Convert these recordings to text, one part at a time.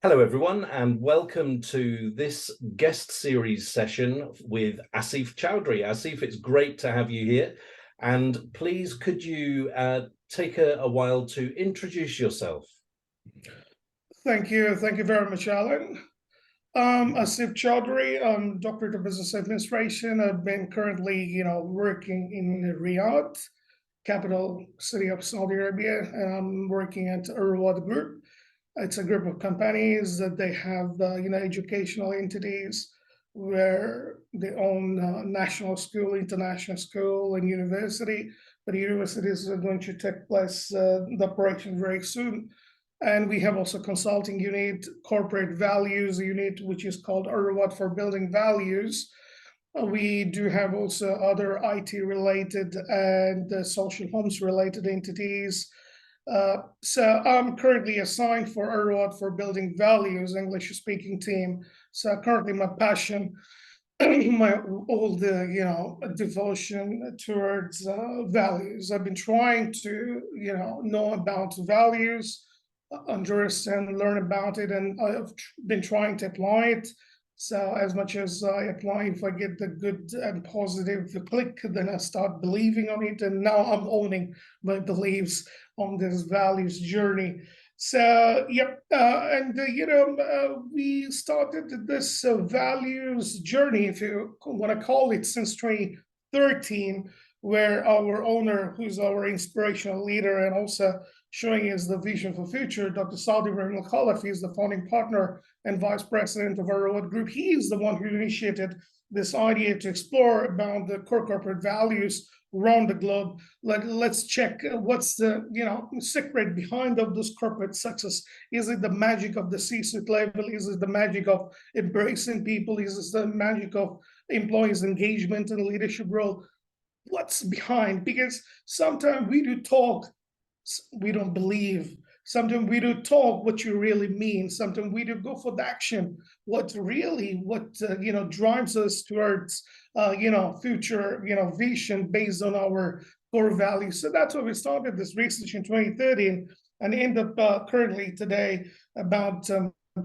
Hello, everyone, and welcome to this guest series session with Asif Chowdhury. Asif, it's great to have you here. And please, could you take a while to introduce yourself? Thank you. Thank you very much, Alan. Asif Chowdhury, I'm Doctorate of Business Administration. I've been currently, working in Riyadh, capital city of Saudi Arabia, and I'm working at Arrowad Group. It's a group of companies that they have, educational entities where they own national school, international school, and university. But the universities are going to take place the operation very soon. And we have also consulting unit, corporate values unit, which is called Arrowad for Building Values. We do have also other IT related and social homes related entities. So I'm currently assigned for Arrowad for Building Values, English speaking team. So currently my passion, my all the devotion towards values. I've been trying to know about values, understand, learn about it, and I've been trying to apply it. So as much as I apply, if I get the good and positive click, then I start believing on it. And now I'm owning my beliefs on this values journey. So, yep. We started this values journey, if you want to call it, since 2013, where our owner, who's our inspirational leader and also showing us the vision for future, Dr. Saudi Ibrahim Al-Khalafi is the founding partner and vice president of Arrowad Group. He is the one who initiated this idea to explore about the core corporate values around the globe. Let's check what's the secret behind of this corporate success. Is it the magic of the C-suite level? Is it the magic of embracing people? Is it the magic of employees' engagement and leadership role? What's behind? Because sometimes we do talk, we don't believe. Sometimes we do talk what you really mean. Sometimes we do go for the action. What drives us towards future vision based on our core values. So that's why we started this research in 2013 and end up currently today about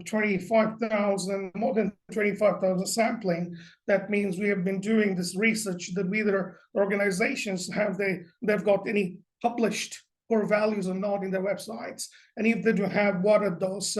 25,000, more than 25,000 sampling. That means we have been doing this research that whether organizations they've got any published core values or not in their websites, and if they do have, what are those?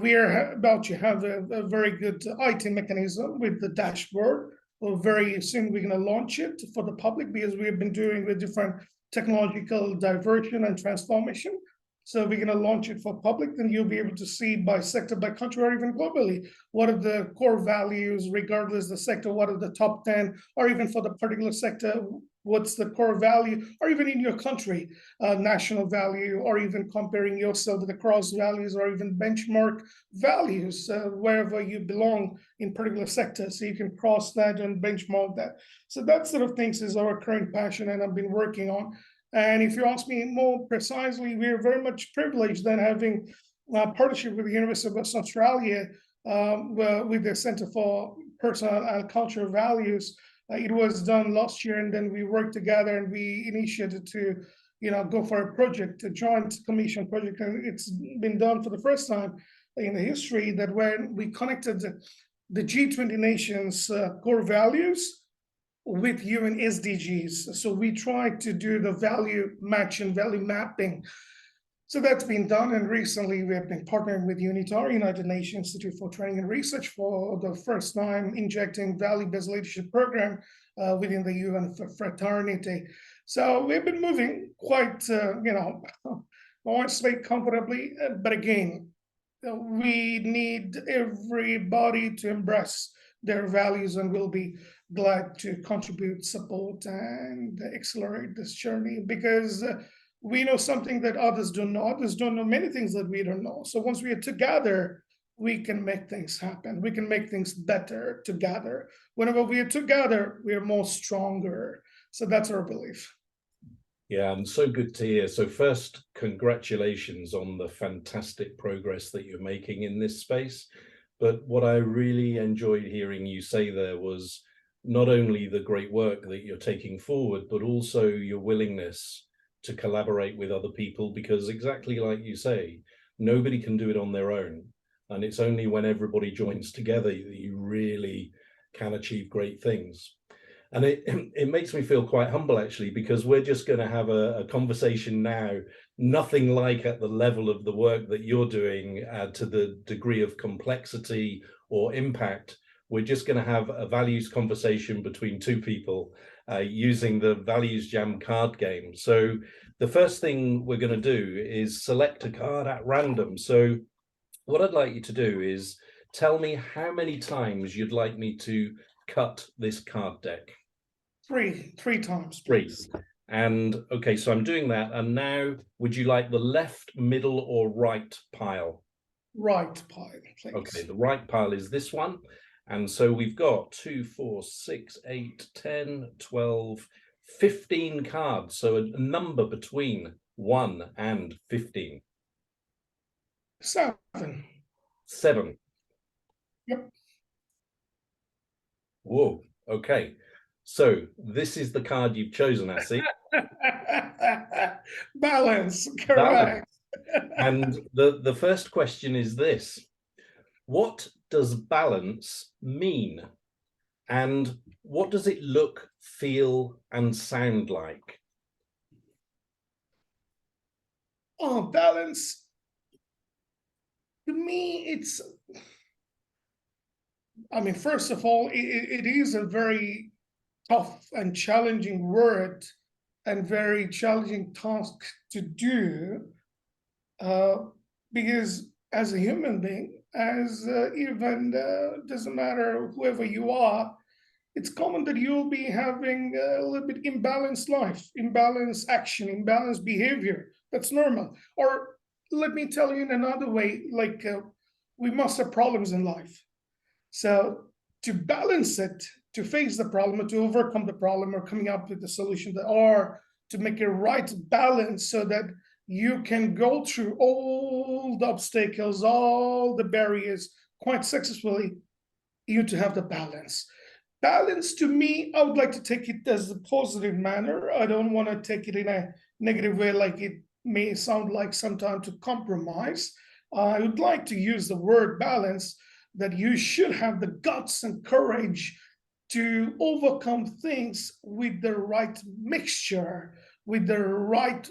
We are about to have a very good IT mechanism with the dashboard. Well, very soon we're going to launch it for the public because we have been doing with different technological diversion and transformation. So we're going to launch it for public, then you'll be able to see by sector, by country, or even globally, what are the core values, regardless of the sector, what are the top 10, or even for the particular sector, what's the core value, or even in your country, national value, or even comparing yourself to the cross values, or even benchmark values, wherever you belong in particular sector. So you can cross that and benchmark that. So that sort of things is our current passion, and I've been working on. And if you ask me more precisely, we're very much privileged than having a partnership with the University of Western Australia with the Center for Personal and Cultural Values. It was done last year, and then we worked together and we initiated to, go for a project, a joint commission project. And it's been done for the first time in the history that when we connected the G20 nations core values with UN SDGs. So we tried to do the value match and value mapping. So that's been done, and recently we have been partnering with UNITAR, United Nations Institute for Training and Research, for the first time injecting value-based leadership program within the UN fraternity. So we've been moving quite, I want to say comfortably, but again, we need everybody to embrace their values, and we'll be glad to contribute, support, and accelerate this journey because we know something that others don't know. Others don't know many things that we don't know. So once we are together, we can make things happen. We can make things better together. Whenever we are together, we are more stronger. So that's our belief. Yeah, and so good to hear. So first, congratulations on the fantastic progress that you're making in this space. But what I really enjoyed hearing you say there was not only the great work that you're taking forward, but also your willingness to collaborate with other people, because exactly like you say, nobody can do it on their own. And it's only when everybody joins together that you really can achieve great things. And it makes me feel quite humble, actually, because we're just going to have a conversation now, nothing like at the level of the work that you're doing, to the degree of complexity or impact. We're just going to have a values conversation between two people using the ValuesJam card game. So the first thing we're going to do is select a card at random. So what I'd like you to do is tell me how many times you'd like me to cut this card deck. Three times, Three. please. And okay, so I'm doing that. And now, would you like the left, middle, or right pile? Right pile, please. Okay, the right pile is this one. And so we've got 2, 4, 6, 8, 10, 12, 15 cards. So a number between 1 and 15. 7. 7. Yep. Whoa, okay. So this is the card you've chosen, Asif. Balance, correct. Balance. And the first question is this: what does balance mean? And what does it look, feel, and sound like? Oh, balance. To me, I mean, first of all, it is a very tough and challenging word and very challenging task to do, because as a human being, as even doesn't matter whoever you are, it's common that you'll be having a little bit imbalanced life, imbalanced action, imbalanced behavior. That's normal. Or let me tell you in another way, like we must have problems in life. So to balance it, to face the problem, or to overcome the problem, or coming up with a solution, or to make a right balance so that you can go through all the obstacles, all the barriers quite successfully, you to have the balance. Balance, to me, I would like to take it as a positive manner. I don't want to take it in a negative way, like it may sound like sometimes to compromise. I would like to use the word balance, that you should have the guts and courage to overcome things with the right mixture, with the right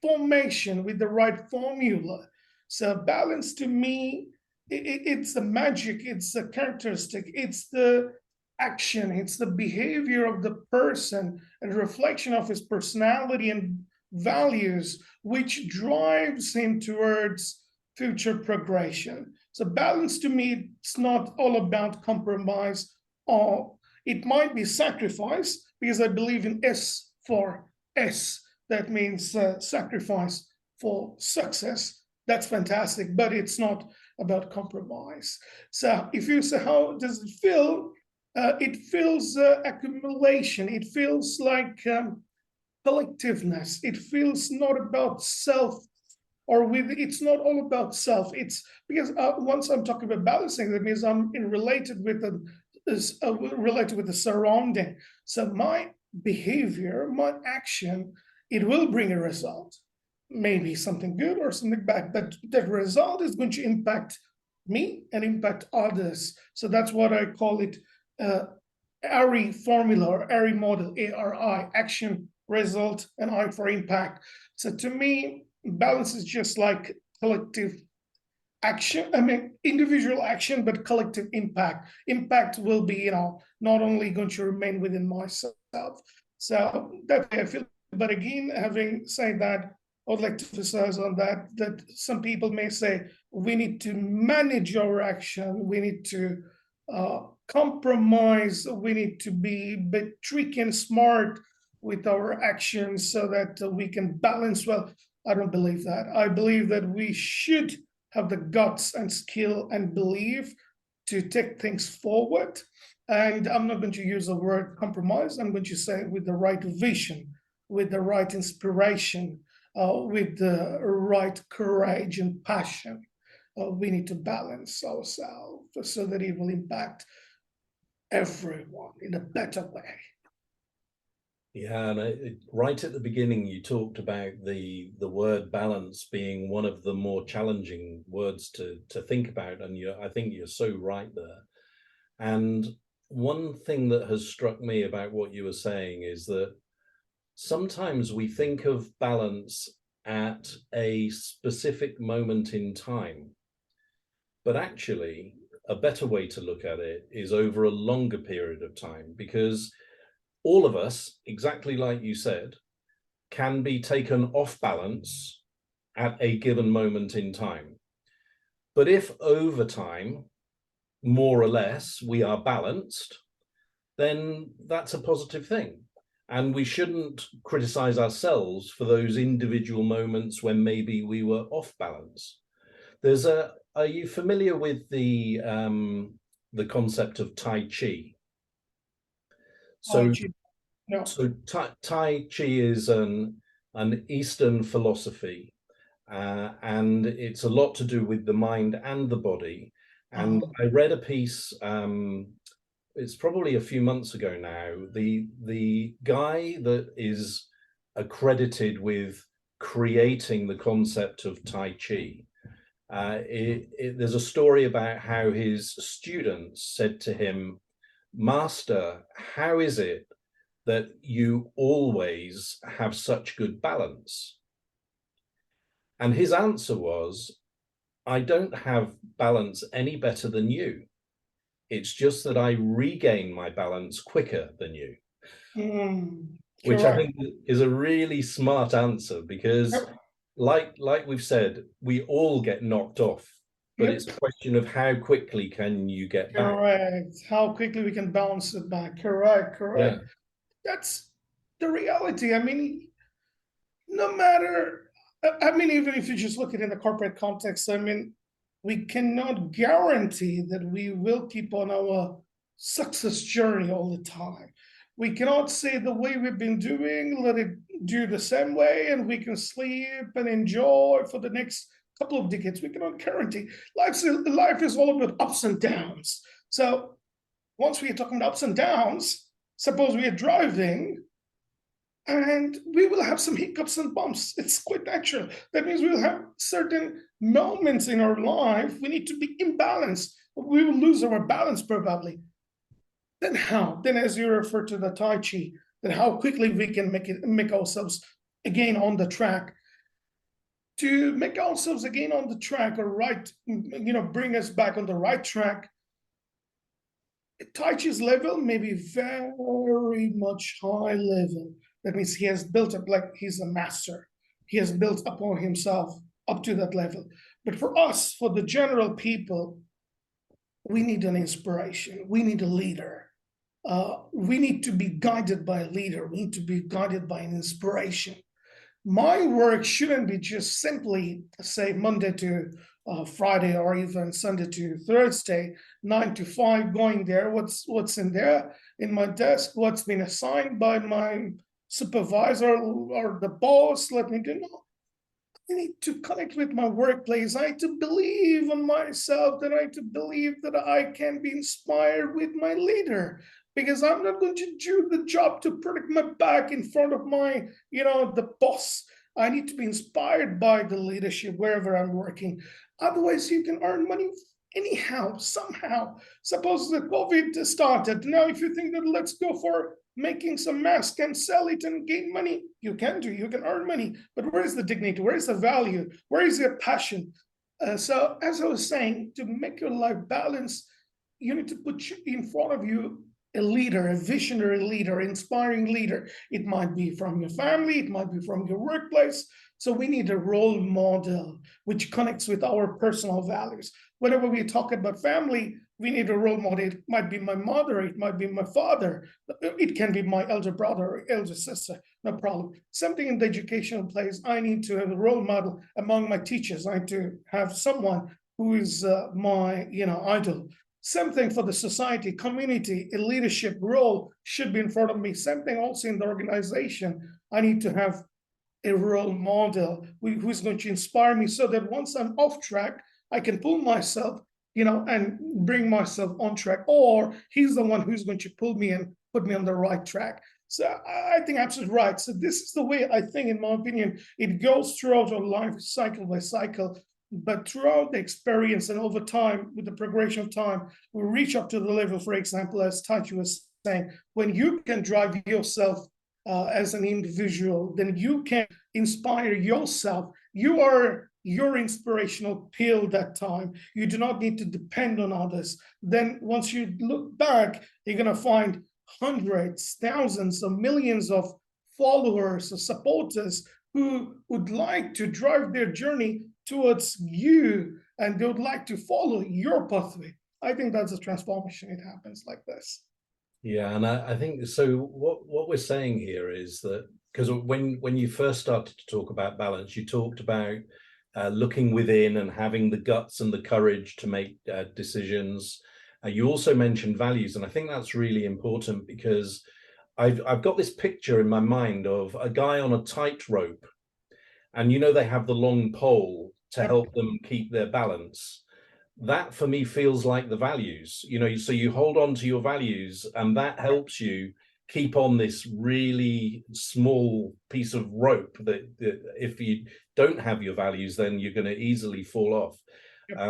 formation, with the right formula. So balance, to me, it's the magic, it's the characteristic, it's the action, it's the behavior of the person and reflection of his personality and values, which drives him towards future progression. So balance, to me, it's not all about compromise, or it might be sacrifice, because I believe in S for S. That means sacrifice for success. That's fantastic, but it's not about compromise. So if you say, how does it feel? It feels accumulation. It feels like collectiveness. It feels not about self, or with, it's not all about self. It's because once I'm talking about balancing, that means I'm related with the surrounding. So my behavior, my action, it will bring a result, maybe something good or something bad, but that result is going to impact me and impact others. So that's what I call it, ARI formula, or ARI model, ARI, action, result, and I for impact. So to me, balance is just like collective action. I mean, individual action, but collective impact. Impact will be, not only going to remain within myself. So that I feel. But again, having said that, I would like to emphasize on that some people may say we need to manage our action, we need to compromise, we need to be a bit tricky and smart with our actions so that we can balance well. I don't believe that. I believe that we should have the guts and skill and belief to take things forward. And I'm not going to use the word compromise. I'm going to say with the right vision, with the right inspiration, with the right courage and passion. We need to balance ourselves so that it will impact everyone in a better way. Yeah, and right at the beginning, you talked about the word balance being one of the more challenging words to think about, and I think you're so right there. And one thing that has struck me about what you were saying is that sometimes we think of balance at a specific moment in time, but actually, a better way to look at it is over a longer period of time, because all of us, exactly like you said, can be taken off balance at a given moment in time. But if over time, more or less, we are balanced, then that's a positive thing. And we shouldn't criticize ourselves for those individual moments when maybe we were off balance. Are you familiar with the concept of Tai Chi? Oh, So gee, no. Tai Chi is an Eastern philosophy, and it's a lot to do with the mind and the body. And Uh, I read a piece, it's probably a few months ago now. The guy that is accredited with creating the concept of Tai Chi, there's a story about how his students said to him, "Master, how is it that you always have such good balance?" And his answer was, "I don't have balance any better than you. It's just that I regain my balance quicker than you," which I correct. think is a really smart answer, because Yep. like we've said, we all get knocked off, but it's Yep. a question of how quickly can you get back. Correct. How quickly we can bounce it back. Correct. Yeah. Correct. That's the reality. I mean, no matter, I mean, even if you just look at it in the corporate context, I mean, we cannot guarantee that we will keep on our success journey all the time. We cannot say the way we've been doing, let it do the same way, and we can sleep and enjoy for the next couple of decades. We cannot guarantee. Life is all about ups and downs. So once we are talking about ups and downs, suppose we are driving and we will have some hiccups and bumps. It's quite natural. That means we will have certain moments in our life we need to be imbalanced. We will lose our balance probably. Then how? Then, as you refer to the Tai Chi, then how quickly we can make ourselves again on the track. To make ourselves again on the track, or right, bring us back on the right track. Tai Chi's level may be very much high level. That means he has built up, like he's a master. He has built upon himself up to that level. But for us, for the general people, we need an inspiration. We need a leader. We need to be guided by a leader. We need to be guided by an inspiration. My work shouldn't be just simply, say, Monday to Friday, or even Sunday to Thursday, 9 to 5, going there. What's in there in my desk? What's been assigned by my supervisor or the boss? Let me do. No, I need to connect with my workplace. I need to believe in myself. That I need to believe that I can be inspired with my leader, because I'm not going to do the job to protect my back in front of my, the boss. I need to be inspired by the leadership wherever I'm working. Otherwise, you can earn money anyhow, somehow. Suppose the COVID started. Now, if you think that let's go for making some masks and sell it and gain money, you can do, you can earn money. But where is the dignity? Where is the value? Where is your passion? So, as I was saying, to make your life balanced, you need to put in front of you a leader, a visionary leader, inspiring leader. It might be from your family, it might be from your workplace. So we need a role model which connects with our personal values. Whenever we talk about family, we need a role model. It might be my mother, it might be my father, it can be my elder brother or elder sister, no problem. Something in the educational place, I need to have a role model among my teachers. I need to have someone who is my idol. Something for the society, community, a leadership role should be in front of me. Something also in the organization. I need to have a role model who's going to inspire me, so that once I'm off track, I can pull myself, and bring myself on track, or he's the one who's going to pull me and put me on the right track. So I think absolutely right. So this is the way I think, in my opinion, it goes throughout our life, cycle by cycle. But throughout the experience and over time, with the progression of time, we reach up to the level, for example, as Tachi was saying, when you can drive yourself as an individual, then you can inspire yourself. You are your inspirational pill that time. You do not need to depend on others. Then once you look back, you're going to find hundreds, thousands, or millions of followers or supporters who would like to drive their journey towards you, and they would like to follow your pathway. I think that's a transformation. It happens like this. Yeah, and I think so. What we're saying here is that, because when you first started to talk about balance, you talked about looking within and having the guts and the courage to make decisions. You also mentioned values, and I think that's really important, because I've got this picture in my mind of a guy on a tightrope, and they have the long pole to help them keep their balance. That for me feels like the values. So you hold on to your values, and that helps you keep on this really small piece of rope that if you don't have your values, then you're going to easily fall off.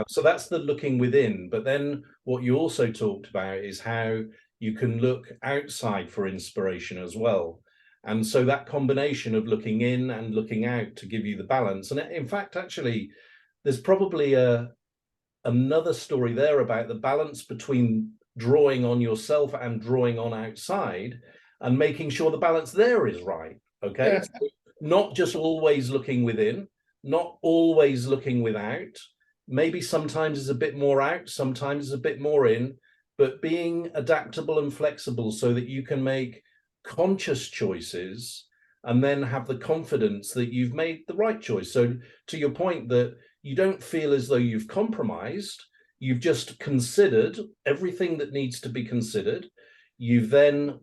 So that's the looking within. But then what you also talked about is how you can look outside for inspiration as well. And so that combination of looking in and looking out to give you the balance. And in fact, actually, there's probably another story there about the balance between drawing on yourself and drawing on outside, and making sure the balance there is right. Okay. Yes. Not just always looking within, not always looking without. Maybe sometimes it's a bit more out, sometimes it's a bit more in, but being adaptable and flexible so that you can make conscious choices and then have the confidence that you've made the right choice. So to your point, that you don't feel as though you've compromised, you've just considered everything that needs to be considered. You've then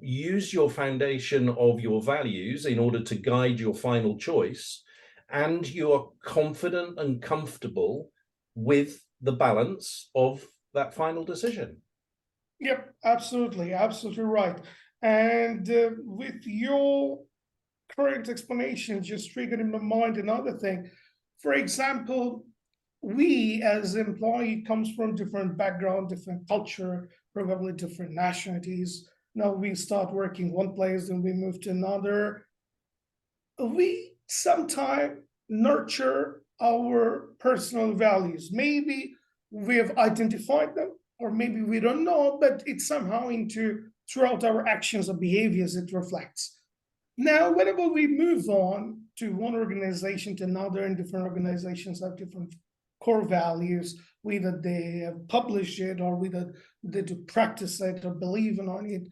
used your foundation of your values in order to guide your final choice, and you are confident and comfortable with the balance of that final decision. Yep, absolutely, absolutely right. And with your current explanation, just triggered in my mind another thing. For example, we as employee comes from different background, different culture, probably different nationalities. Now we start working one place and we move to another. We sometimes nurture our personal values. Maybe we have identified them, or maybe we don't know, but it's somehow throughout our actions or behaviors, it reflects. Now, whenever we move on to one organization to another, and different organizations have different core values, whether they have published it or whether they do practice it or believe in on it,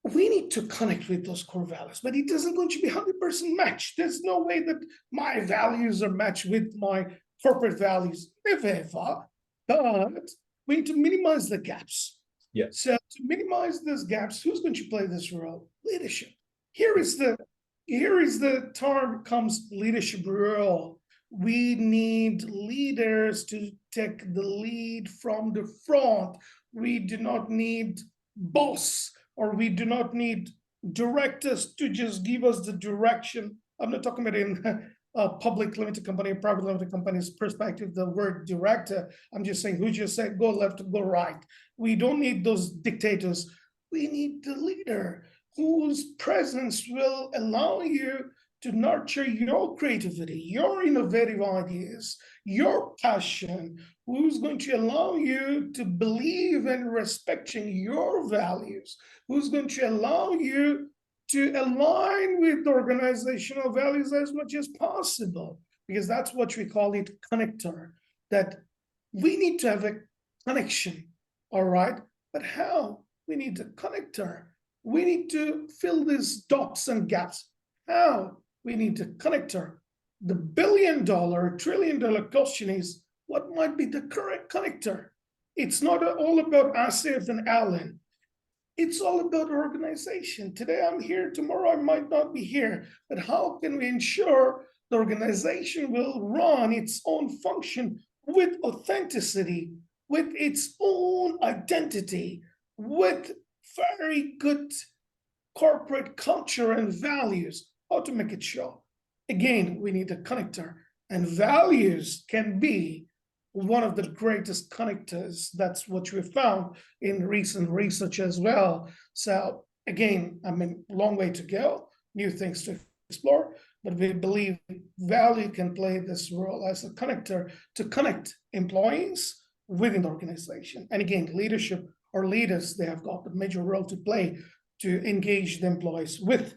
we need to connect with those core values, but it isn't going to be 100% matched. There's no way that my values are matched with my corporate values, if ever, but we need to minimize the gaps. Yeah. So to minimize those gaps, who's going to play this role? Leadership. Here is the term comes leadership role. We need leaders to take the lead from the front. We do not need boss, or we do not need directors to just give us the direction. I'm not talking about in a public limited company, a private limited company's perspective, the word director. I'm just saying, who just said go left, go right. We don't need those dictators. We need the leader whose presence will allow you to nurture your creativity, your innovative ideas, your passion, who's going to allow you to believe and respect in your values, who's going to allow you to align with organizational values as much as possible, because that's what we call it, connector, that we need to have a connection, all right? But how? We need a connector. We need to fill these dots and gaps. How? We need a connector. The billion-dollar, trillion-dollar question is, what might be the correct connector? It's not all about Asif and Alan. It's all about organization. Today I'm here, tomorrow I might not be here. But how can we ensure the organization will run its own function with authenticity, with its own identity, with very good corporate culture and values, how to make it show. Again, we need a connector, and values can be one of the greatest connectors. That's what we found in recent research as well. So again, I mean, long way to go, new things to explore, but we believe value can play this role as a connector to connect employees within the organization. And again, leadership or leaders, they have got a major role to play to engage the employees with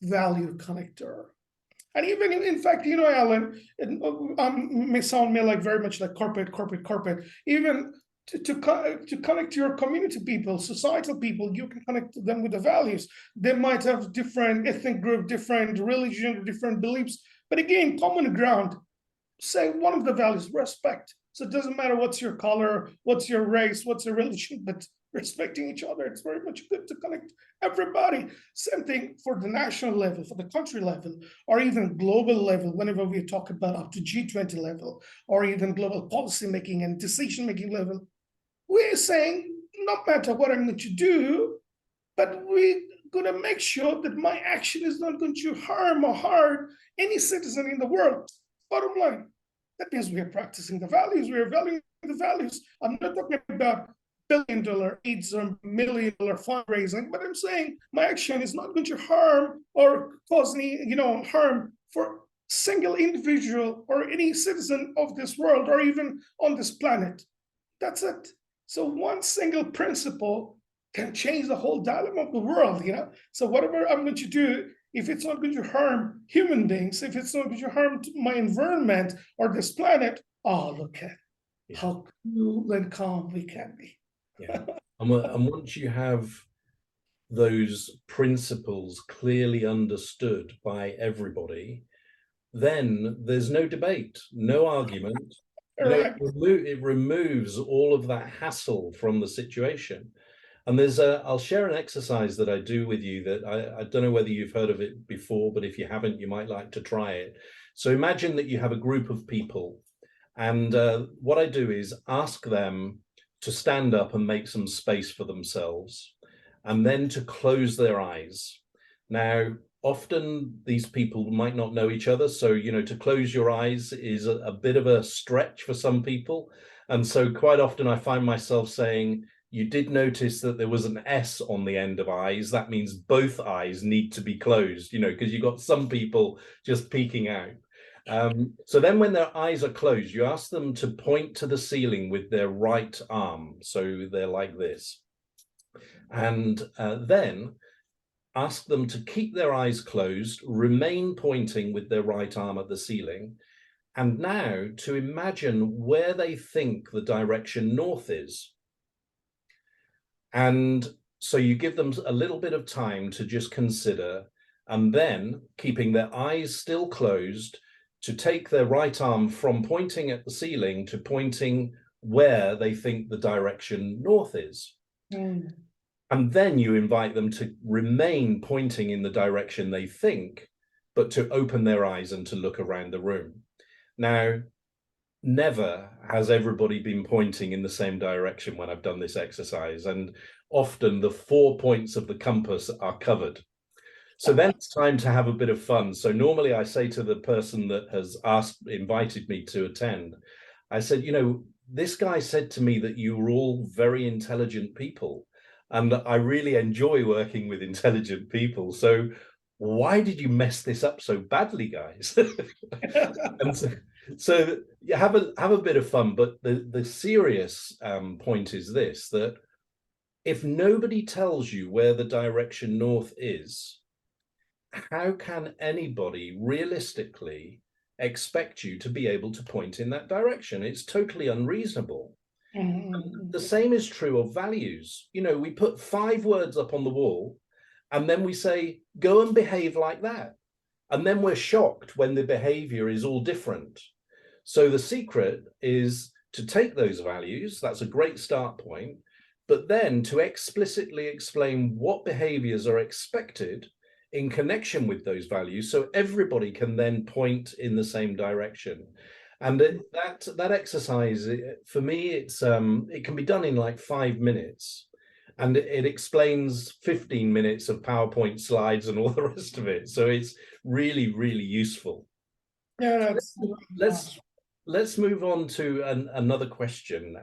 value connector. And even in fact, you know, Alan, it may sound me like very much like corporate. Even to connect your community people, societal people, you can connect them with the values. They might have different ethnic group, different religion, different beliefs, but again, common ground. Say one of the values, respect. So it doesn't matter what's your color, what's your race, what's your religion, but respecting each other. It's very much good to connect everybody. Same thing for the national level, for the country level, or even global level, whenever we talk about up to G20 level, or even global policy making and decision making level. We're saying, no matter what I'm going to do, but we're going to make sure that my action is not going to harm or hurt any citizen in the world. Bottom line, that means we are practicing the values, we are valuing the values. I'm not talking about $1 billion aids or $1 million fundraising, but I'm saying my action is not going to harm or cause any, harm for single individual or any citizen of this world or even on this planet. That's it. So one single principle can change the whole dilemma of the world, So whatever I'm going to do, if it's not going to harm human beings, if it's not going to harm my environment or this planet, look at how cool and calm we can be. Yeah. And once you have those principles clearly understood by everybody, then there's no debate, no argument. It removes all of that hassle from the situation. And I'll share an exercise that I do with you that I don't know whether you've heard of it before, but if you haven't, you might like to try it. So imagine that you have a group of people, and what I do is ask them to stand up and make some space for themselves, and then to close their eyes. Now, often these people might not know each other, so to close your eyes is a bit of a stretch for some people. And so quite often I find myself saying, you did notice that there was an S on the end of eyes. That means both eyes need to be closed, because you've got some people just peeking out. So then when their eyes are closed, you ask them to point to the ceiling with their right arm. So they're like this. And then ask them to keep their eyes closed, remain pointing with their right arm at the ceiling, and now to imagine where they think the direction north is. And so you give them a little bit of time to just consider, and then keeping their eyes still closed, to take their right arm from pointing at the ceiling to pointing where they think the direction north is. Mm. And then you invite them to remain pointing in the direction they think, but to open their eyes and to look around the room. Now, never has everybody been pointing in the same direction when I've done this exercise, and often the 4 points of the compass are covered. So then it's time to have a bit of fun. So normally I say to the person that has invited me to attend, I said, this guy said to me that you were all very intelligent people, and I really enjoy working with intelligent people. So why did you mess this up so badly, guys? And so you have a bit of fun, but the serious point is this, that if nobody tells you where the direction north is, how can anybody realistically expect you to be able to point in that direction? It's totally unreasonable. Mm-hmm. The same is true of values. We put 5 words up on the wall, and then we say, go and behave like that. And then we're shocked when the behavior is all different. So the secret is to take those values, that's a great start point, but then to explicitly explain what behaviors are expected in connection with those values, so everybody can then point in the same direction. And that exercise, for me, it can be done in like 5 minutes. and it explains 15 minutes of PowerPoint slides and all the rest of it. So it's really, really useful. Yeah, that's Let's move on to another question.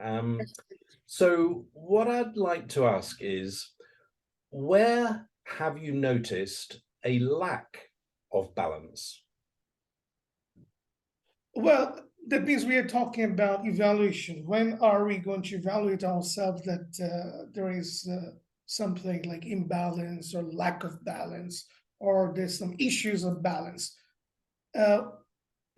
So what I'd like to ask is, where have you noticed a lack of balance? well, that means we are talking about evaluation. When are we going to evaluate ourselves that there is something like imbalance or lack of balance, or there's some issues of balance? Uh,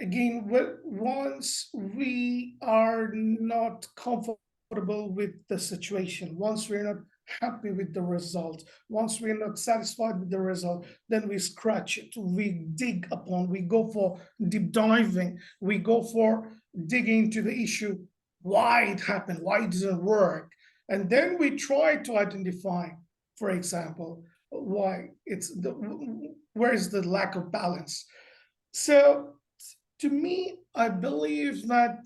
Again, once we are not comfortable with the situation, once we're not happy with the result, once we're not satisfied with the result, then we scratch it, we dig upon, we go for deep diving, we go for digging into the issue, why it happened, why it didn't work. And then we try to identify, for example, why where is the lack of balance. So to me, I believe that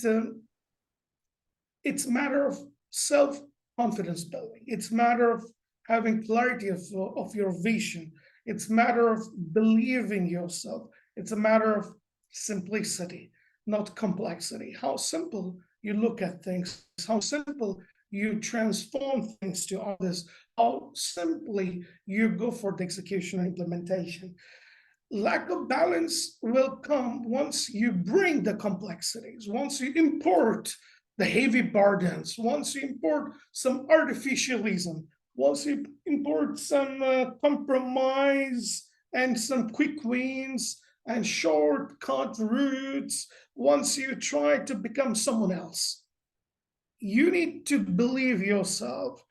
it's a matter of self-confidence building. It's a matter of having clarity of your vision. It's a matter of believing yourself. It's a matter of simplicity, not complexity. How simple you look at things, how simple you transform things to others, how simply you go for the execution and implementation. Lack of balance will come once you bring the complexities, once you import the heavy burdens, once you import some artificialism, once you import some compromise and some quick wins and shortcut routes, once you try to become someone else. You need to believe yourself.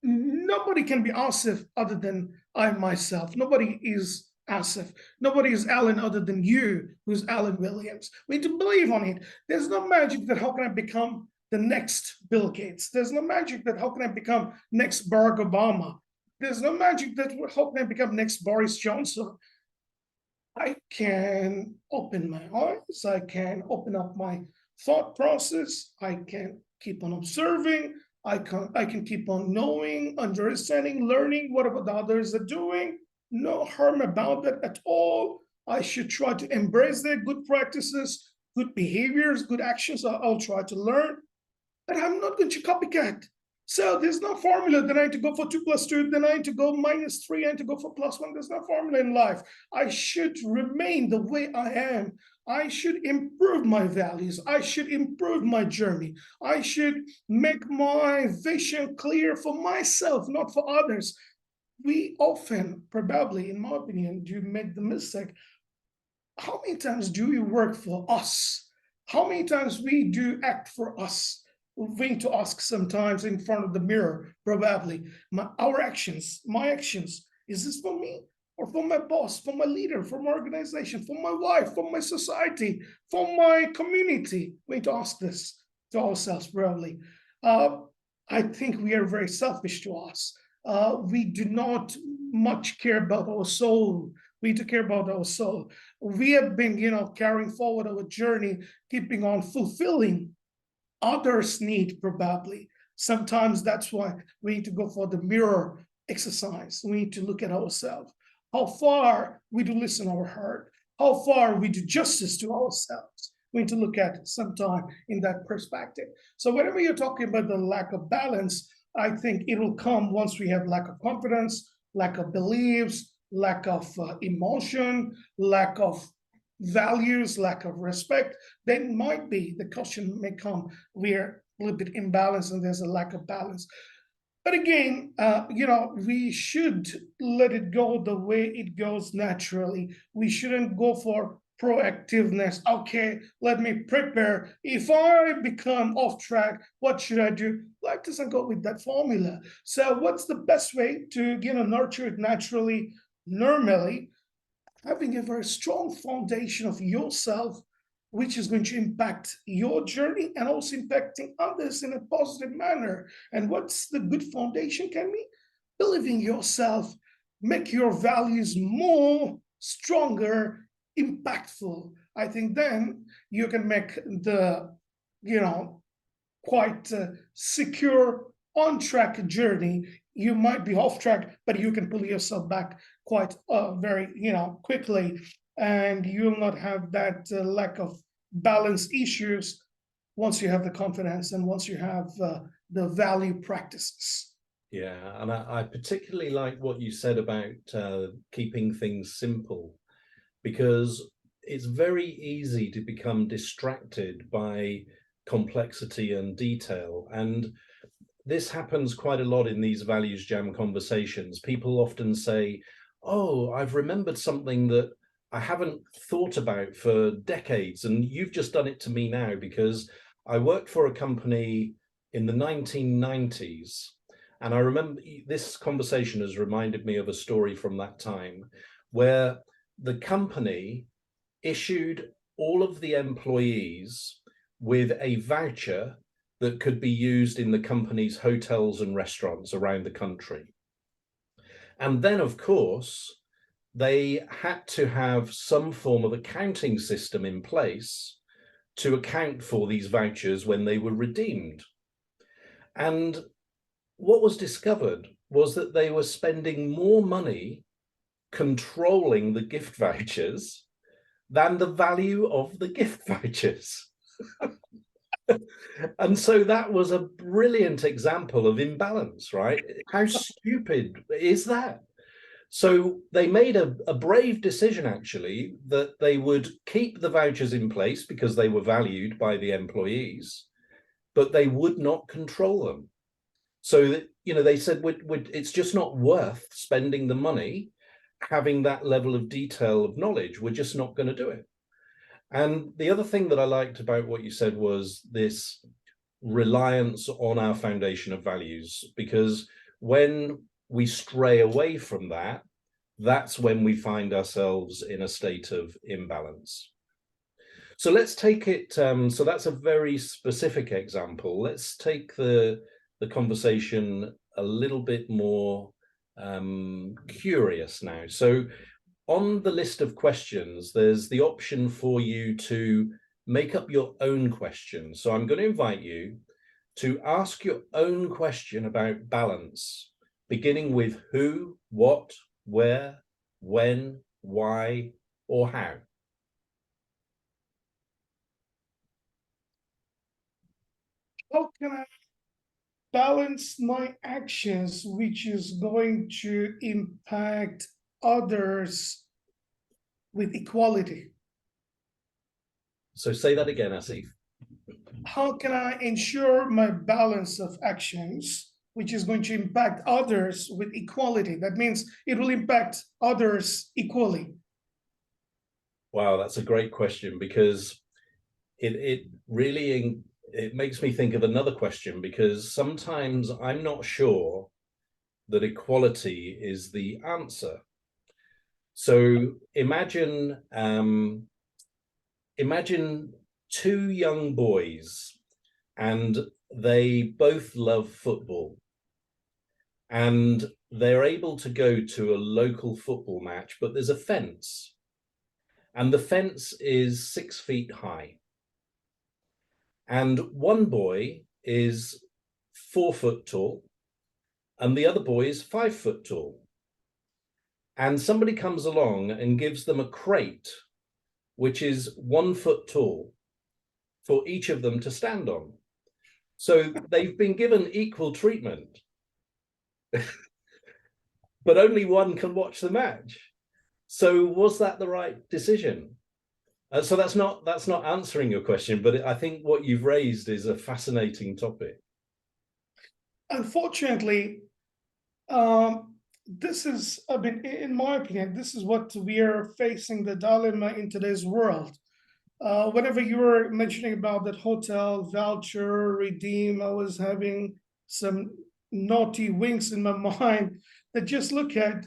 Nobody can be Asif other than I myself. Nobody is Asif. Nobody is Alan other than you, who's Alan Williams. We need to believe on it. There's no magic that how can I become the next Bill Gates? There's no magic that how can I become next Barack Obama? There's no magic that how can I become next Boris Johnson? I can open my eyes. I can open up my thought process. I can keep on observing. I can keep on knowing, understanding, learning what the others are doing. No harm about that at all. I should try to embrace their good practices, good behaviors, good actions. I'll try to learn, but I'm not going to copycat. So there's no formula that I need to go for 2 plus 2, then I need to go -3, I need to go for +1. There's no formula in life. I should remain the way I am. I should improve my values. I should improve my journey. I should make my vision clear for myself, not for others. We often, probably, in my opinion, do make the mistake. How many times do we work for us? How many times we do act for us? We need to ask sometimes in front of the mirror, probably, our actions, my actions, is this for me or for my boss, for my leader, for my organization, for my wife, for my society, for my community? We need to ask this to ourselves, probably. I think we are very selfish to us. We do not much care about our soul. We need to care about our soul. We have been, carrying forward our journey, keeping on fulfilling others' need, probably. Sometimes that's why we need to go for the mirror exercise. We need to look at ourselves. How far we do listen to our heart. How far we do justice to ourselves. We need to look at it sometime in that perspective. So whenever you're talking about the lack of balance, I think it will come once we have lack of confidence, lack of beliefs, lack of emotion, lack of values, lack of respect. Then might be the question may come, we're a little bit imbalanced and there's a lack of balance. But again, we should let it go the way it goes naturally. We shouldn't go for proactiveness. Okay, let me prepare. If I become off track, what should I do? Life doesn't go with that formula. So what's the best way to, nurture it naturally, normally? Having a very strong foundation of yourself, which is going to impact your journey and also impacting others in a positive manner. And what's the good foundation can be? Believing yourself, make your values more stronger, impactful. I think then you can make the, quite secure on-track journey, you might be off track, but you can pull yourself back quite very, quickly, and you'll not have that lack of balance issues once you have the confidence and once you have the value practices. Yeah, and I particularly like what you said about keeping things simple, because it's very easy to become distracted by complexity and detail. And this happens quite a lot in these Values Jam conversations. People often say, oh, I've remembered something that I haven't thought about for decades, and you've just done it to me now, because I worked for a company in the 1990s. And I remember this conversation has reminded me of a story from that time where the company issued all of the employees with a voucher that could be used in the company's hotels and restaurants around the country. And then, of course, they had to have some form of accounting system in place to account for these vouchers when they were redeemed. And what was discovered was that they were spending more money controlling the gift vouchers than the value of the gift vouchers. And so that was a brilliant example of imbalance, right? How stupid is that? So they made a brave decision, actually, that they would keep the vouchers in place because they were valued by the employees, but they would not control them. So that, they said, it's just not worth spending the money having that level of detail of knowledge. We're just not going to do it. And the other thing that I liked about what you said was this reliance on our foundation of values, because when we stray away from that, that's when we find ourselves in a state of imbalance. So let's take it, so that's a very specific example. Let's take the conversation a little bit more curious now. So on the list of questions, there's the option for you to make up your own question. So I'm going to invite you to ask your own question about balance, beginning with who, what, where, when, why, or how. How can I balance my actions, which is going to impact others with equality? So say that again, Asif. How can I ensure my balance of actions, which is going to impact others with equality? That means it will impact others equally. Wow, that's a great question, because it really it makes me think of another question, because sometimes I'm not sure that equality is the answer. So imagine two young boys, and they both love football, and they're able to go to a local football match, but there's a fence, and the fence is 6 feet high. And one boy is 4 foot tall, and the other boy is 5 foot tall. And somebody comes along and gives them a crate, which is 1 foot tall, for each of them to stand on. So they've been given equal treatment, but only one can watch the match. So was that the right decision? So that's not answering your question, but I think what you've raised is a fascinating topic. Unfortunately, this is, I mean, in my opinion, this is what we are facing, the dilemma in today's world. Whenever you were mentioning about that hotel voucher redeem, I was having some naughty winks in my mind that just look at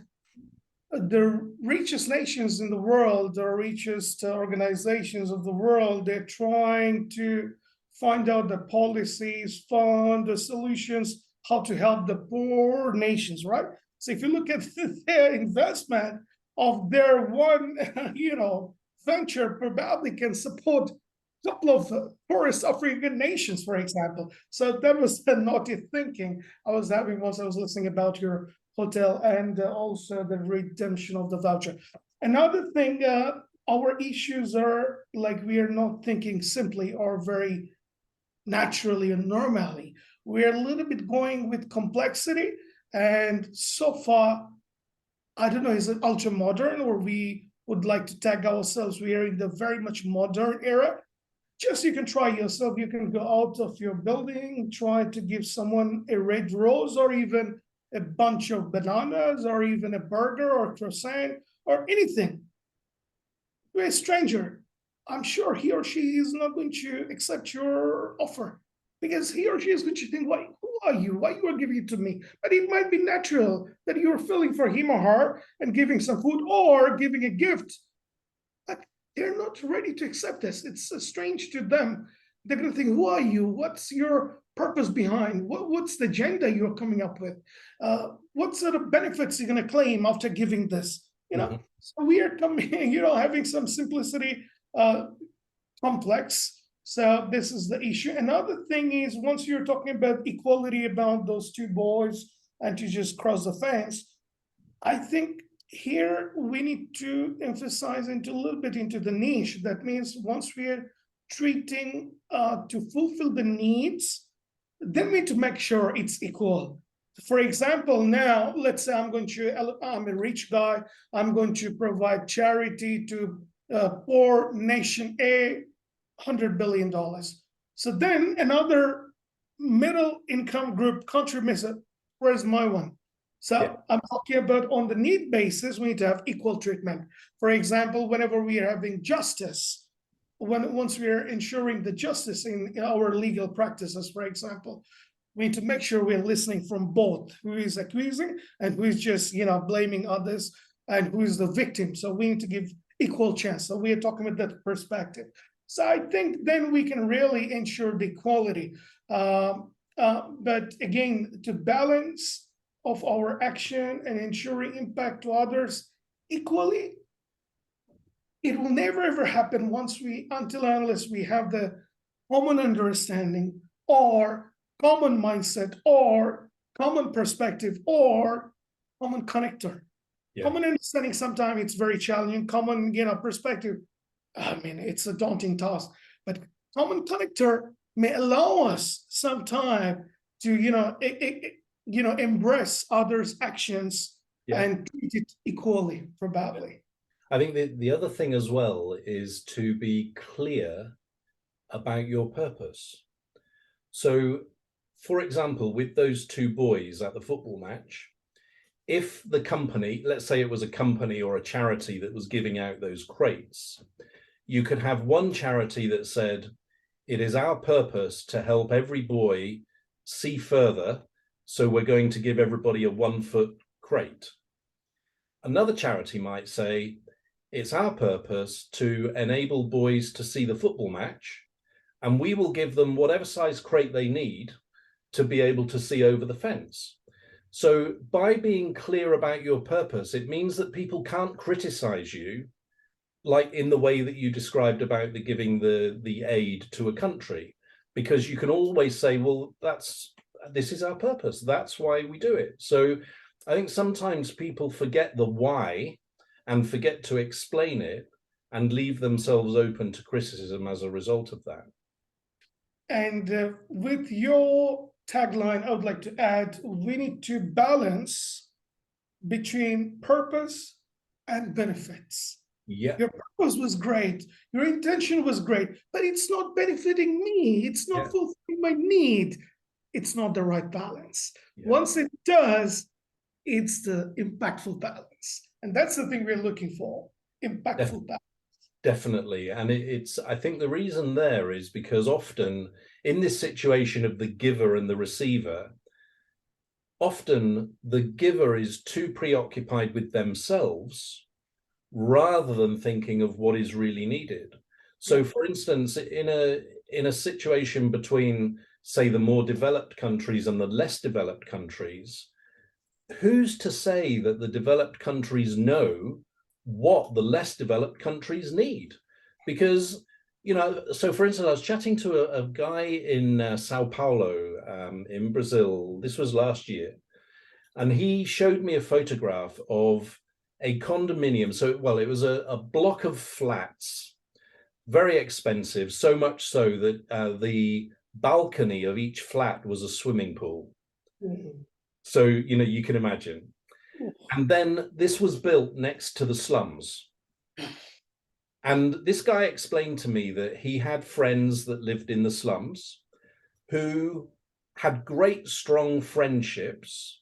the richest nations in the world, the richest organizations of the world. They're trying to find out the policies, fund the solutions, how to help the poor nations, right? So if you look at their investment of their one, venture probably can support couple of poorest African nations, for example. So that was the naughty thinking I was having once I was listening about your hotel and also the redemption of the voucher. Another thing, our issues are like we are not thinking simply or very naturally and normally. We're a little bit going with complexity, and so far, I don't know, is it ultra modern or we would like to tag ourselves? We are in the very much modern era. Just you can try yourself. You can go out of your building, try to give someone a red rose or even a bunch of bananas or even a burger or croissant or anything to a stranger. I'm sure he or she is not going to accept your offer because he or she is going to think, why, who are you? Why you are giving it to me? But it might be natural that you're feeling for him or her and giving some food or giving a gift. But they're not ready to accept this. It's strange to them. They're going to think, who are you? What's your purpose behind? What's the agenda you're coming up with? What sort of benefits you're going to claim after giving this? You know, so we are coming, having some simplicity, complex. So this is the issue. Another thing is once you're talking about equality about those two boys and to just cross the fence, I think here we need to emphasize into a little bit into the niche. That means once we're treating to fulfill the needs, then we need to make sure it's equal. For example, now let's say I'm a rich guy, I'm going to provide charity to poor nation A, $100 billion. So then another middle income group contributes, where's my one? So I'm talking about on the need basis, we need to have equal treatment. For example, whenever we are having justice, once we are ensuring the justice in our legal practices, for example, we need to make sure we're listening from both who is accusing and who is just blaming others and who is the victim. So we need to give equal chance. So we are talking about that perspective. So I think then we can really ensure the equality. But again, to balance of our action and ensuring impact to others equally, it will never ever happen unless we have the common understanding or common mindset or common perspective or common connector. Common understanding, sometimes it's very challenging. Common, perspective, I mean, it's a daunting task. But common connector may allow us sometime to, embrace others' actions and treat it equally, probably. I think the other thing as well is to be clear about your purpose. So, for example, with those two boys at the football match, if the company, let's say it was a company or a charity that was giving out those crates, you could have one charity that said, it is our purpose to help every boy see further, so we're going to give everybody a 1-foot crate. Another charity might say, it's our purpose to enable boys to see the football match, and we will give them whatever size crate they need to be able to see over the fence. So by being clear about your purpose, it means that people can't criticize you like in the way that you described about the giving the aid to a country, because you can always say, well, this is our purpose. That's why we do it. So I think sometimes people forget the why and forget to explain it and leave themselves open to criticism as a result of that. And with your tagline, I would like to add, we need to balance between purpose and benefits. Yeah. Your purpose was great. Your intention was great, but it's not benefiting me. It's not fulfilling my need. It's not the right balance. Once it does, it's the impactful balance. And that's the thing we're looking for, impactful balance. Definitely. And I think the reason there is because often in this situation of the giver and the receiver, often the giver is too preoccupied with themselves rather than thinking of what is really needed. So for instance, in a situation between, say, the more developed countries and the less developed countries, who's to say that the developed countries know what the less developed countries need? Because So for instance, I was chatting to a guy in Sao Paulo, in Brazil. This was last year. And he showed me a photograph of a condominium. So, well, it was a block of flats, very expensive, so much so that the balcony of each flat was a swimming pool. Mm-hmm. So, you can imagine. And then this was built next to the slums. And this guy explained to me that he had friends that lived in the slums who had great, strong friendships,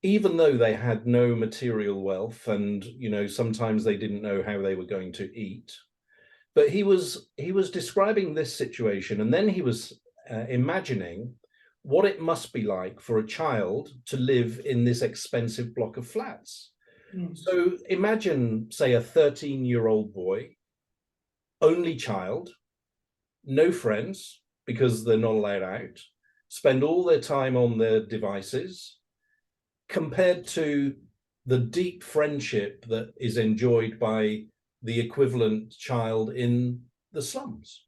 even though they had no material wealth and, sometimes they didn't know how they were going to eat. But he was describing this situation, and then he was imagining what it must be like for a child to live in this expensive block of flats. So imagine, say, a 13-year-old boy, only child, no friends because they're not allowed out, spend all their time on their devices, compared to the deep friendship that is enjoyed by the equivalent child in the slums.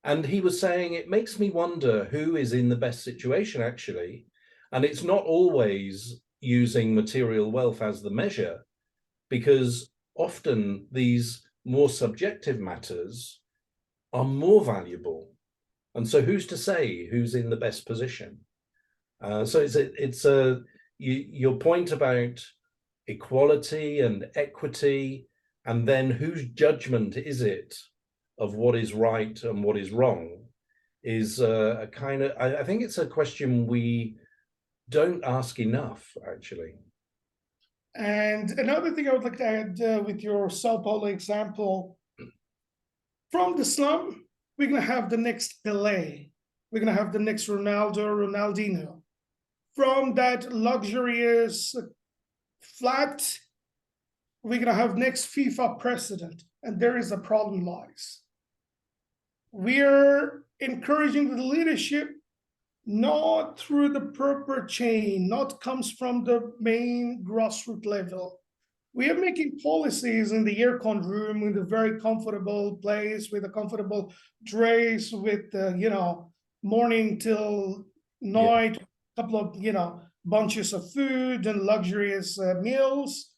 And he was saying, it makes me wonder who is in the best situation, actually. And it's not always using material wealth as the measure, because often these more subjective matters are more valuable. And so who's to say who's in the best position? So it's your point about equality and equity, and then whose judgment is it of what is right and what is wrong, is a kind of, I think it's a question we don't ask enough, actually. And another thing I would like to add with your Sao Paulo example, from the slum, we're going to have the next Pelé. We're going to have the next Ronaldo, Ronaldinho. From that luxurious flat, we're going to have next FIFA president. And there is a problem lies. We're encouraging the leadership not through the proper chain, not comes from the main grassroots level. We are making policies in the aircon room, in the very comfortable place, with a comfortable dress, with morning till night, a couple of bunches of food and luxurious meals,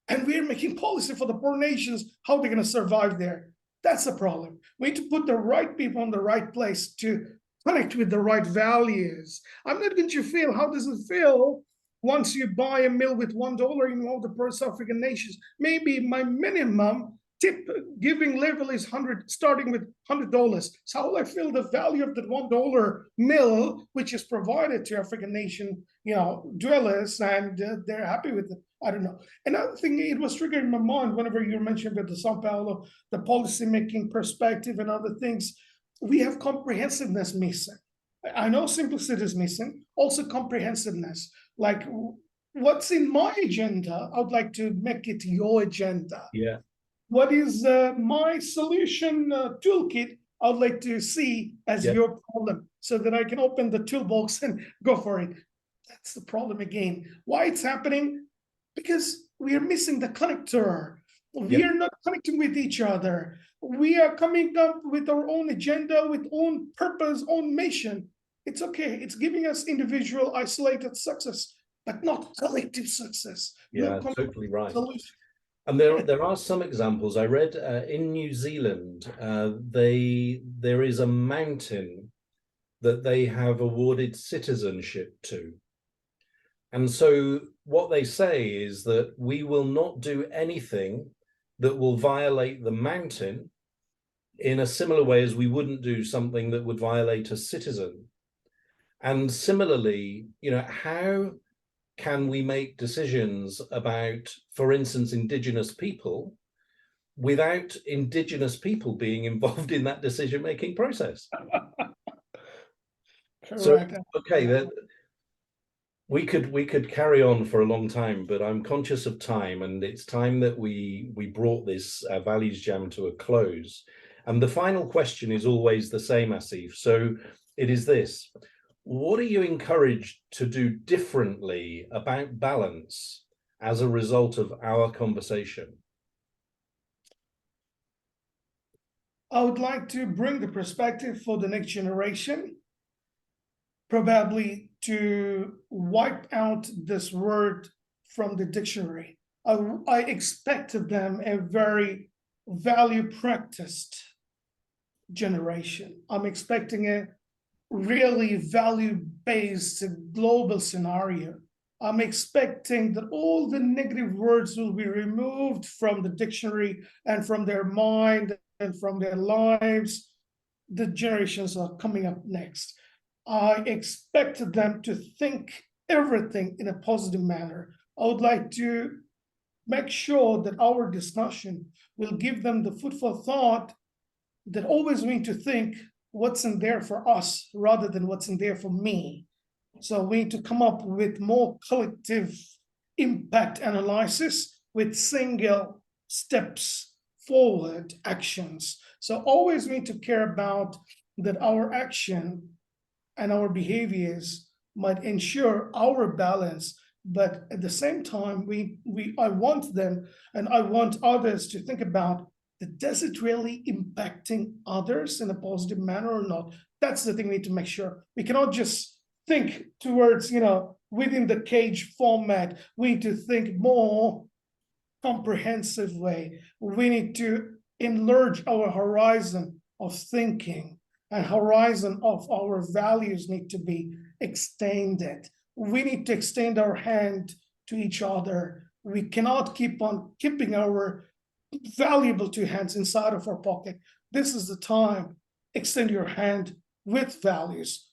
and we're making policy for the poor nations how they're going to survive there. That's the problem. We need to put the right people in the right place to connect with the right values. I'm not going to feel, how does it feel once you buy a meal with $1 in all the poor South African nations? Maybe my minimum tip giving level is 100, starting with $100. So how will I feel the value of the $1 meal, which is provided to African nation, dwellers, and they're happy with it? I don't know. Another thing, it was triggering my mind whenever you mentioned about the Sao Paulo, the policy-making perspective and other things. We have comprehensiveness missing. I know simplicity is missing, also comprehensiveness. Like, what's in my agenda, I would like to make it your agenda. Yeah. What is my solution toolkit, I would like to see as your problem, so that I can open the toolbox and go for it. That's the problem again. Why it's happening? Because we are missing the connector. We are not connecting with each other. We are coming up with our own agenda, with own purpose, own mission. It's okay. It's giving us individual, isolated success, but not collective success. Yeah, totally right. Solution. And there are some examples. I read in New Zealand, there is a mountain that they have awarded citizenship to. And so what they say is that we will not do anything that will violate the mountain in a similar way as we wouldn't do something that would violate a citizen. And similarly, how can we make decisions about, for instance, Indigenous people without Indigenous people being involved in that decision-making process? So, okay, we could carry on for a long time, but I'm conscious of time, and it's time that we brought this Values Jam to a close. And the final question is always the same, Asif. So it is this: what are you encouraged to do differently about balance as a result of our conversation? I would like to bring the perspective for the next generation, probably to wipe out this word from the dictionary. I expected them a very value practiced generation. I'm expecting a really value-based global scenario. I'm expecting that all the negative words will be removed from the dictionary and from their mind and from their lives. The generations are coming up next. I expected them to think everything in a positive manner. I would like to make sure that our discussion will give them the food for thought that always we need to think what's in there for us rather than what's in there for me. So we need to come up with more collective impact analysis with single steps forward actions. So always we need to care about that our action and our behaviors might ensure our balance, but at the same time, I want them and I want others to think about, does it really impacting others in a positive manner or not? That's the thing we need to make sure. We cannot just think towards, within the cage format. We need to think more comprehensive way. We need to enlarge our horizon of thinking, and horizon of our values need to be extended. We need to extend our hand to each other. We cannot keep on keeping our valuable two hands inside of our pocket. This is the time. Extend your hand with values,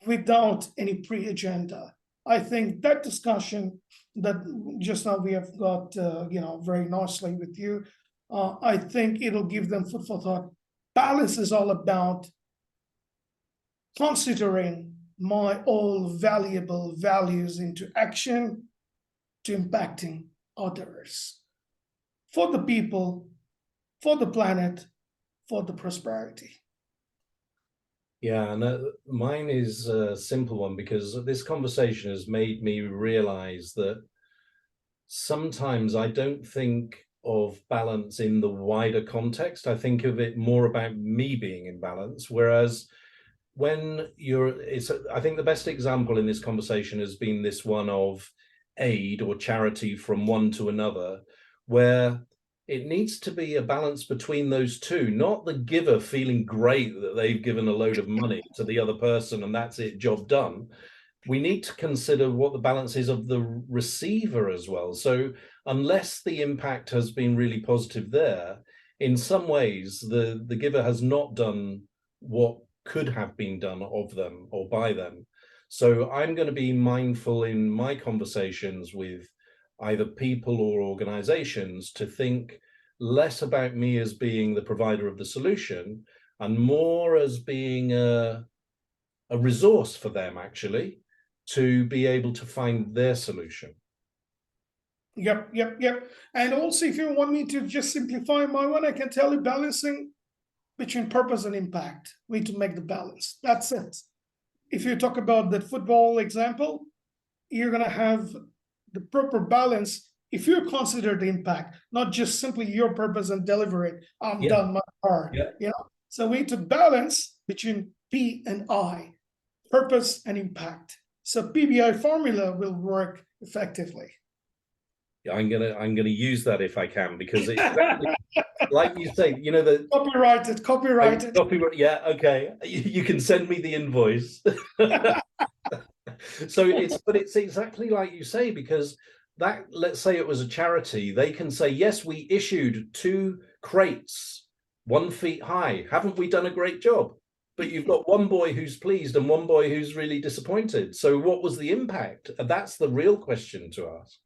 without any pre-agenda. I think that discussion that just now we have got, very nicely with you, I think it'll give them food for thought. Balance is all about considering my all valuable values into action to impacting others for the people, for the planet, for the prosperity. Yeah, and mine is a simple one, because this conversation has made me realize that sometimes I don't think of balance in the wider context. I think of it more about me being in balance, whereas when I think the best example in this conversation has been this one of aid or charity from one to another, where it needs to be a balance between those two, not the giver feeling great that they've given a load of money to the other person and that's it, job done. We need to consider what the balance is of the receiver as well. So unless the impact has been really positive there, in some ways, the giver has not done what could have been done of them or by them. So I'm going to be mindful in my conversations with either people or organizations to think less about me as being the provider of the solution and more as being a resource for them, actually, to be able to find their solution. Yep. And also, if you want me to just simplify my one, I can tell you balancing between purpose and impact. We need to make the balance. That's it. If you talk about the football example, you're going to have the proper balance if you consider the impact, not just simply your purpose and deliver it. I'm done my part. So we need to balance between P and I, purpose and impact. So PBI formula will work effectively. I'm gonna use that if I can, because it's like you say, the copyrighted. Yeah, okay. You can send me the invoice. So it's exactly like you say, because that, let's say it was a charity, they can say, yes, we issued 2 crates 1 feet high. Haven't we done a great job? But you've got one boy who's pleased and one boy who's really disappointed. So what was the impact? That's the real question to ask.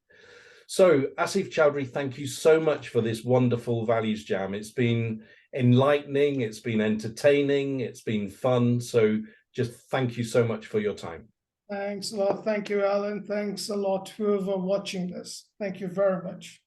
So Asif Chowdhury, thank you so much for this wonderful Values Jam. It's been enlightening, it's been entertaining, it's been fun. So just thank you so much for your time. Thanks a lot. Thank you, Alan. Thanks a lot, whoever watching this. Thank you very much.